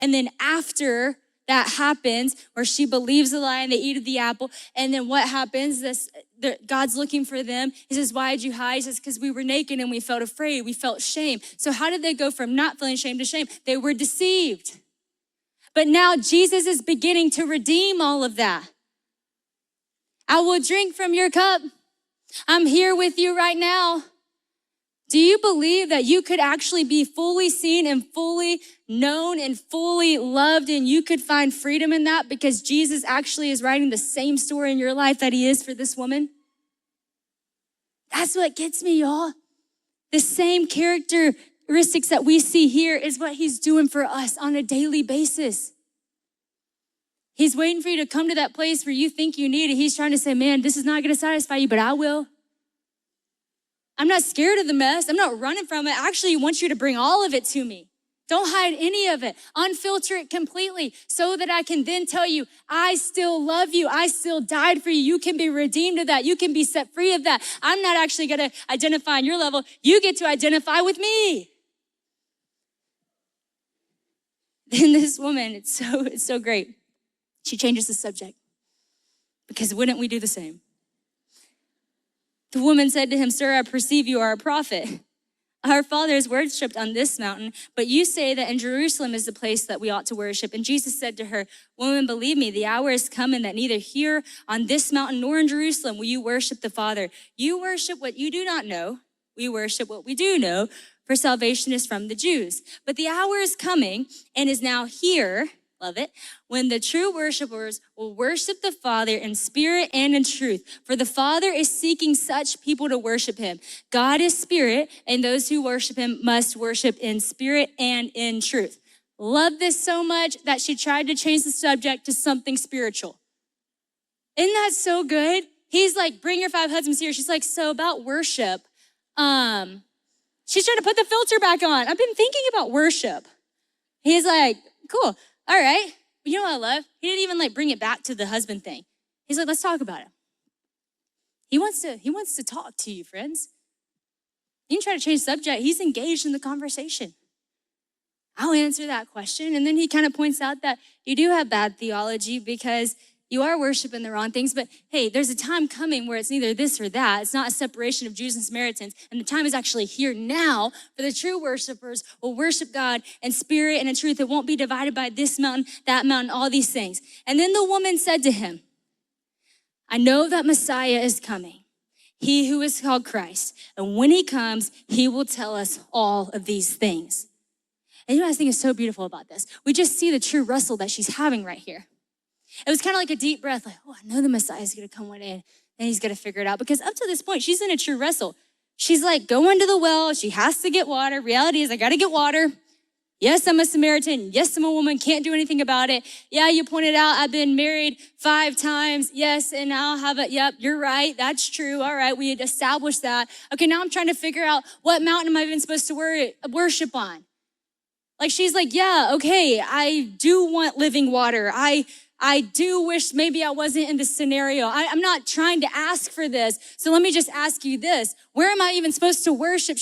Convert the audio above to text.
And then after that happens, where she believes the lie and they eat of the apple, and then what happens? God's looking for them. He says, why did you hide? He says, because we were naked and we felt afraid. We felt shame. So how did they go from not feeling shame to shame? They were deceived. But now Jesus is beginning to redeem all of that. I will drink from your cup. I'm here with you right now. Do you believe that you could actually be fully seen and fully known and fully loved, and you could find freedom in that because Jesus actually is writing the same story in your life that he is for this woman? That's what gets me, y'all. The same characteristics that we see here is what he's doing for us on a daily basis. He's waiting for you to come to that place where you think you need it. He's trying to say, man, this is not going to satisfy you, but I will. I'm not scared of the mess. I'm not running from it. I actually want you to bring all of it to me. Don't hide any of it. Unfilter it completely so that I can then tell you, I still love you. I still died for you. You can be redeemed of that. You can be set free of that. I'm not actually going to identify on your level. You get to identify with me. Then this woman, it's so great. She changes the subject because wouldn't we do the same? The woman said to him, sir, I perceive you are a prophet. Our fathers worshiped on this mountain, but you say that in Jerusalem is the place that we ought to worship. And Jesus said to her, woman, believe me, the hour is coming that neither here on this mountain nor in Jerusalem will you worship the Father. You worship what you do not know. We worship what we do know, for salvation is from the Jews. But the hour is coming and is now here, love it, when the true worshipers will worship the Father in spirit and in truth. For the Father is seeking such people to worship him. God is spirit, and those who worship him must worship in spirit and in truth. Love this so much that she tried to change the subject to something spiritual. Isn't that so good? He's like, bring your 5 husbands here. She's like, so about worship. She's trying to put the filter back on. I've been thinking about worship. He's like, cool. All right, you know what I love? He didn't even bring it back to the husband thing. He's like, let's talk about it. He wants to talk to you, friends. You can try to change the subject. He's engaged in the conversation. I'll answer that question. And then he kind of points out that you do have bad theology because you are worshiping the wrong things. But hey, there's a time coming where it's neither this or that. It's not a separation of Jews and Samaritans. And the time is actually here now for the true worshipers will worship God in spirit and in truth. It won't be divided by this mountain, that mountain, all these things. And then the woman said to him, I know that Messiah is coming, he who is called Christ. And when he comes, he will tell us all of these things. And you know what I think is so beautiful about this? We just see the true wrestle that she's having right here. It was kind of like a deep breath, like, oh, I know the Messiah is going to come one day and he's going to figure it out. Because up to this point, she's in a true wrestle. She's like going to the well. She has to get water. Reality is I got to get water. Yes, I'm a Samaritan. Yes, I'm a woman. Can't do anything about it. Yeah, you pointed out I've been married 5 times. Yes, and I'll have it. Yep, you're right. That's true. All right, we had established that. Okay, now I'm trying to figure out what mountain am I even supposed to worship on? Like she's like, yeah, okay, I do want living water. I do wish maybe I wasn't in this scenario. I'm not trying to ask for this. So let me just ask you this. Where am I even supposed to worship?